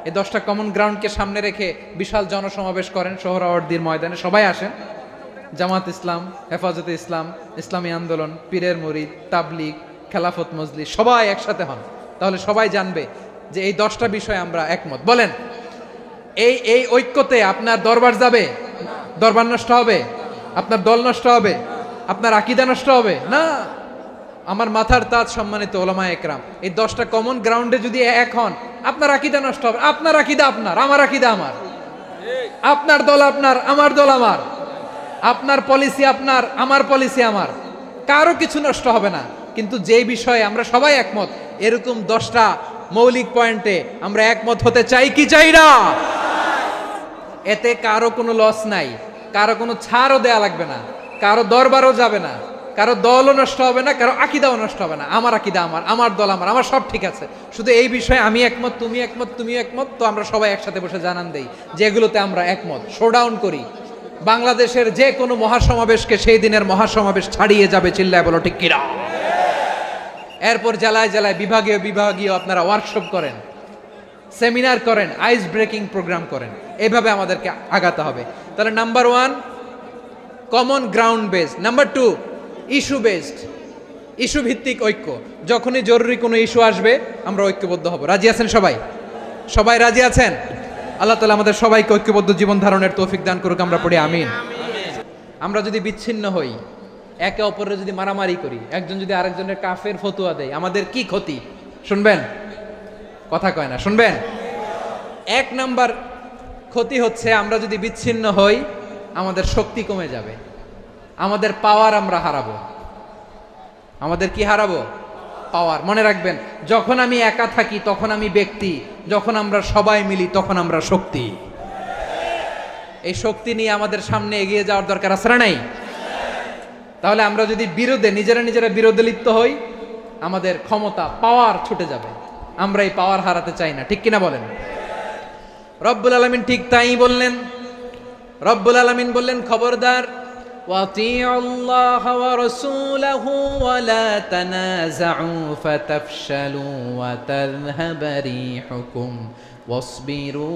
এই 10টা কমন গ্রাউন্ডকে সামনে রেখে বিশাল জনসমাবেশ করেন সোহরাওয়ার্দীর ময়দানে। সবাই আসেন, জামাত ইসলাম, হেফাজতে ইসলাম, ইসলামী আন্দোলন, পীরের মুরিদ, তাবলিগ, খেলাফত মজলিস, সবাই একসাথে হন। তাহলে সবাই জানবে যে এই 10টা বিষয়ে আমরা একমত। বলেন, এই ঐক্যতে আপনার দরবার যাবে? দরবার নষ্ট হবে? আপনার দল নষ্ট হবে? আপনার আকীদা নষ্ট হবে না। আমার মাথার তাজ সম্মানিত ওলামায়ে একরাম, এই 10টা কমন গ্রাউন্ডে যদি এক হন, আপনার আকীদা নষ্ট হবে। আপনার আকীদা আপনার, আমার আকীদা আমার, আপনার দল আপনার, আমার দল আমার, আপনার পলিসি আপনার, আমার পলিসি আমার, কারো কিছু নষ্ট হবে না। কিন্তু যে বিষয়ে আমরা সবাই একমত, এরকম 10টা মৌলিক পয়েন্টে আমরা একমত হতে চাই কি চাই না? এতে কারো কোনো লস নাই, কারো কোনো ছাড়ও দেয়া লাগবে না, কারো দরবারও যাবে না, কারো দলও নষ্ট হবে না, কারো আকীদাও নষ্ট হবে না। আমার আকীদা আমার, আমার দল আমার, আমার সব ঠিক আছে। শুধু এই বিষয়ে আমি একমত, তুমি একমত, তুমিও একমত, তো আমরা সবাই একসাথে বসে জানান দেই যে এগুলোতে আমরা একমত। শোডাউন করি। বাংলাদেশের যে কোনো মহাসমাবেশকে সেই দিনের মহাসমাবেশ ছাড়িয়ে যাবে। চিল্লায় বলো ঠিক কিনা? এরপর জেলায় জেলায় বিভাগীয় আপনারা ওয়ার্কশপ করেন, সেমিনার করেন, আইস ব্রেকিং প্রোগ্রাম করেন। এইভাবে আমাদেরকে আগাতে হবে। তাহলে number 1 common ground based, number 2 issue based, issue ভিত্তিক ঐক্য। যখনই জরুরি কোনো ইস্যু আসবে আমরা ঐক্যবদ্ধ হব। রাজি আছেন সবাই? সবাই রাজি আছেন? আল্লাহ তাআলা আমাদের সবাইকে ঐক্যবদ্ধ জীবন ধারণের তৌফিক দান করুক। আমরা পড়ি আমিন। আমরা যদি বিচ্ছিন্ন হই, একে অপরের যদি মারামারি করি, একজন যদি আরেকজনের কাফের ফতোয়া দেয়, আমাদের কি ক্ষতি? শুনবেন? কথা কয় না, শুনবেন? 1 নাম্বার ক্ষতি হচ্ছে, আমরা যদি বিচ্ছিন্ন হই আমাদের শক্তি কমে যাবে, আমাদের পাওয়ার আমরা হারাবো। আমাদের কি হারাবো? পাওয়ার। মনে রাখবেন, যখন আমি একা থাকি তখন আমি ব্যক্তি, যখন আমরা সবাই মিলি তখন আমরা শক্তি। এই শক্তি নিয়ে আমাদের সামনে এগিয়ে যাওয়ার দরকার আছে না নাই? তাহলে আমরা যদি নিজেরা বিরোধে লিপ্ত হই, আমাদের ক্ষমতা, পাওয়ার ছুটে যাবে। আমরা এই পাওয়ার হারাতে চাই না, ঠিক কিনা বলেন? রব্বুল আলামিন ঠিক তাই বললেন। রব্বুল আলামিন বললেন, খবরদার, ওয়াতিউল্লাহ ওয়া রাসূলাহু ওয়া লা তানাযাউ ফাতাফশালু ওয়া তাযহাবা রিহুকুম ওয়াসবিরু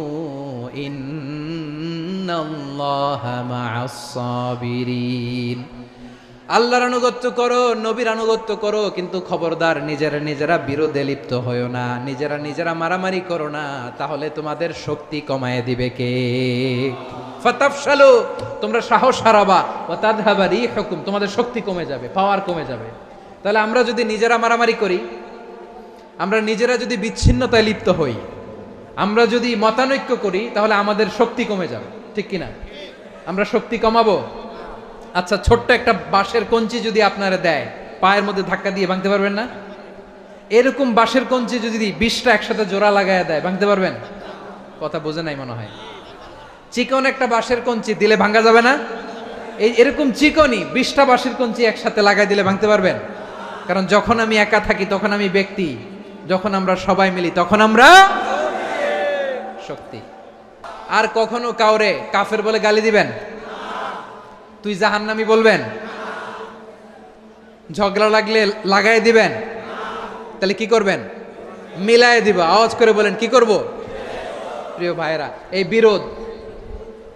ইন্নাল্লাহা মা'আস সাবিরিন। আল্লাহর আনুগত্য করো, নবীর আনুগত্য করো, কিন্তু খবরদার নিজেরা বিরোধে লিপ্ত হয়ো না, নিজেরা মারামারি করো না, তাহলে তোমাদের শক্তি কমায় দিবে কে? ফাতাফশালু, তোমরা সাহস হারাবা, ওয়া তাযহাবা রিহুকুম, তোমাদের শক্তি কমে যাবে, পাওয়ার কমে যাবে। তাহলে আমরা যদি নিজেরা মারামারি করি, আমরা নিজেরা যদি বিচ্ছিন্নতায় লিপ্ত হই, আমরা যদি মতানৈক্য করি, তাহলে আমাদের শক্তি কমে যাবে, ঠিক কিনা? আমরা শক্তি কমাবো। আচ্ছা, ছোট্ট একটা বাঁশের কঞ্চি যদি আপনারা দেয়, পায়ের মধ্যে ধাক্কা দিয়ে ভাঙতে পারবেন না? এরকম বাঁশের কঞ্চি যদি 20টা একসাথে জোড়া লাগায় দেয়, ভাঙতে পারবেন? কথা বোঝে নাই মনে হয়। চিকন একটা বাঁশের কঞ্চি দিলে ভাঙা যাবে না? এরকম চিকনই 20টা বাঁশের কঞ্চি একসাথে লাগাই দিলে ভাঙতে পারবেন? কারণ যখন আমি একা থাকি তখন আমি ব্যক্তি, যখন আমরা সবাই মিলি তখন আমরা শক্তি। আর কখনো কাউরে কাফের বলে গালি দিবেন? তুই জাহান্নামী বলবেন? ঝগড়া লাগলে লাগাই দিবেন? তাহলে কি করবেন? মিলায় দিব। আওয়াজ করে বলেন, কি করব? প্রিয় ভাইরা, এই বিরোধ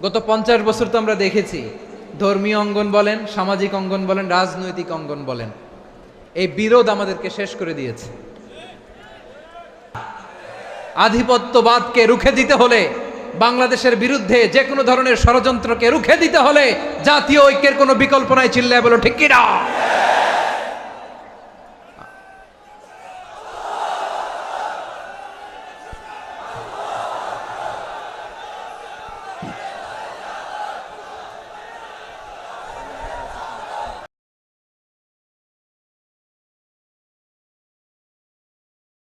গত 50 বছর তো আমরা দেখেছি। ধর্মীয় অঙ্গন বলেন, সামাজিক অঙ্গন বলেন, রাজনৈতিক অঙ্গন বলেন, এই বিরোধ আমাদেরকে শেষ করে দিয়েছে। আধিপত্যবাদকে রুখে দিতে হলে, বাংলাদেশের বিরুদ্ধে যে কোনো ধরনের ষড়যন্ত্রকে রুখে দিতে হলে জাতীয় ঐক্যের কোনো বিকল্প নাই। চিল্লায় বলো ঠিক কিনা?